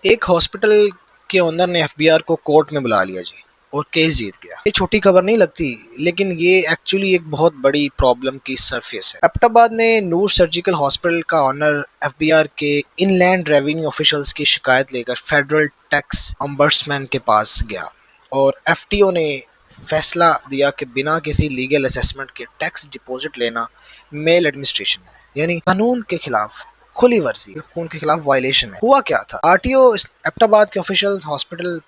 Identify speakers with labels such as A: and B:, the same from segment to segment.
A: एक हॉस्पिटल के ओनर ने एफबीआर को कोर्ट में बुला लिया जी और केस जीत गया। ये छोटी खबर नहीं लगती, लेकिन ये एक्चुअली एक बहुत बड़ी प्रॉब्लम की सरफेस है। एबटाबाद में नूर सर्जिकल हॉस्पिटल का ओनर एफबीआर के इनलैंड रेवेन्यू ऑफिशियल्स की शिकायत लेकर फेडरल टैक्स ऑम्बड्समैन के पास गया और एफटीओ ने फैसला दिया कि बिना किसी लीगल असेसमेंट के टैक्स डिपॉजिट लेना मेल एडमिनिस्ट्रेशन है, यानी कानून के खिलाफ खुली वर्जी, कानून के खिलाफ वायलेशन है। हुआ क्या था, आरटीओ एबटाबाद के ऑफिशियल हॉस्पिटल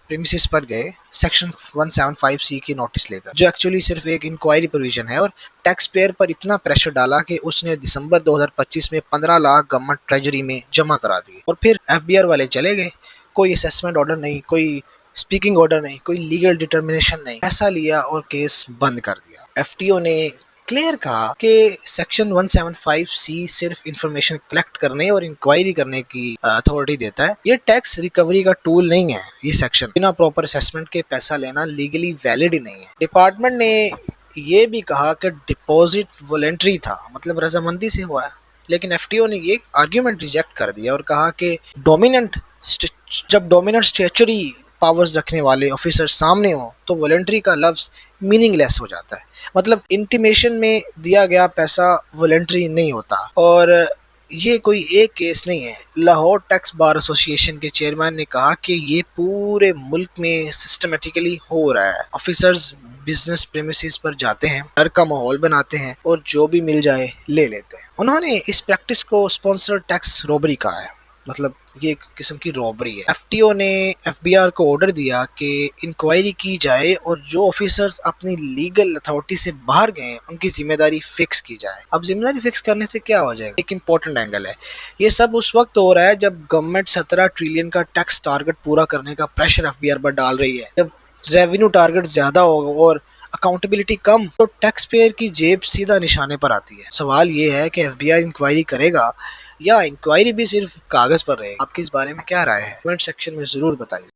A: प्रीमिसेस पर गए सेक्शन 175 सी की नोटिस लेकर, जो एक्चुअली सिर्फ एक इंक्वायरी प्रोविजन है, और टैक्स पेयर पर इतना प्रेशर डाला कि उसने दिसंबर 2025 में 15 लाख गवर्नमेंट ट्रेजरी में जमा करा दिए। और फिर एफबीआर वाले चले गए, कोई असेसमेंट ऑर्डर नहीं, कोई स्पीकिंग ऑर्डर नहीं, कोई लीगल डिटर्मिनेशन नहीं, ऐसा लिया और केस बंद कर दिया। एफटीओ ने क्लियर कहा कि सेक्शन 175 सी सिर्फ इंफॉर्मेशन कलेक्ट करने और इंक्वायरी करने की अथॉरिटी देता है, ये टैक्स रिकवरी का टूल नहीं है। ये सेक्शन बिना प्रॉपर असेसमेंट के पैसा लेना लीगली वैलिड ही नहीं है। डिपार्टमेंट ने ये भी कहा कि डिपॉजिट वॉलंटरी था, मतलब रजामंदी से हुआ है, लेकिन एफटीओ ने ये आर्ग्यूमेंट रिजेक्ट कर दिया और कहा कि जब डोमिनेंट स्टेचुरी पावर्स रखने वाले ऑफिसर सामने हो तो वॉलंटरी का लफ्ज मीनिंगलेस हो जाता है। मतलब इंटीमेशन में दिया गया पैसा वॉलंटरी नहीं होता। और ये कोई एक केस नहीं है। लाहौर टैक्स बार एसोसिएशन के चेयरमैन ने कहा कि ये पूरे मुल्क में सिस्टमेटिकली हो रहा है। ऑफिसर्स बिजनेस प्रेमिसेस पर जाते हैं, डर का माहौल बनाते हैं और जो भी मिल जाए ले लेते हैं। उन्होंने इस प्रैक्टिस को स्पॉन्सर टैक्स रॉबरी कहा है, मतलब ये एक किस्म की रॉबरी है। एफटीओ ने एफबीआर को ऑर्डर दिया कि इंक्वायरी की जाए और जो ऑफिसर्स अपनी लीगल अथॉरिटी से बाहर गए उनकी जिम्मेदारी फिक्स की जाए। अब जिम्मेदारी फिक्स करने से क्या हो जाएगा, एक इंपॉर्टेंट एंगल है। ये सब उस वक्त हो रहा है जब गवर्नमेंट 17 ट्रिलियन का टैक्स टारगेट पूरा करने का प्रेशर एफबीआर पर डाल रही है। जब रेवेन्यू टारगेट ज्यादा होगा और अकाउंटेबिलिटी कम, तो टैक्स पेयर की जेब सीधा निशाने पर आती है। सवाल ये है कि एफबीआर इंक्वायरी करेगा या इंक्वायरी भी सिर्फ कागज पर रहेगी। आपकी इस बारे में क्या राय है, कमेंट सेक्शन में जरूर बताइए।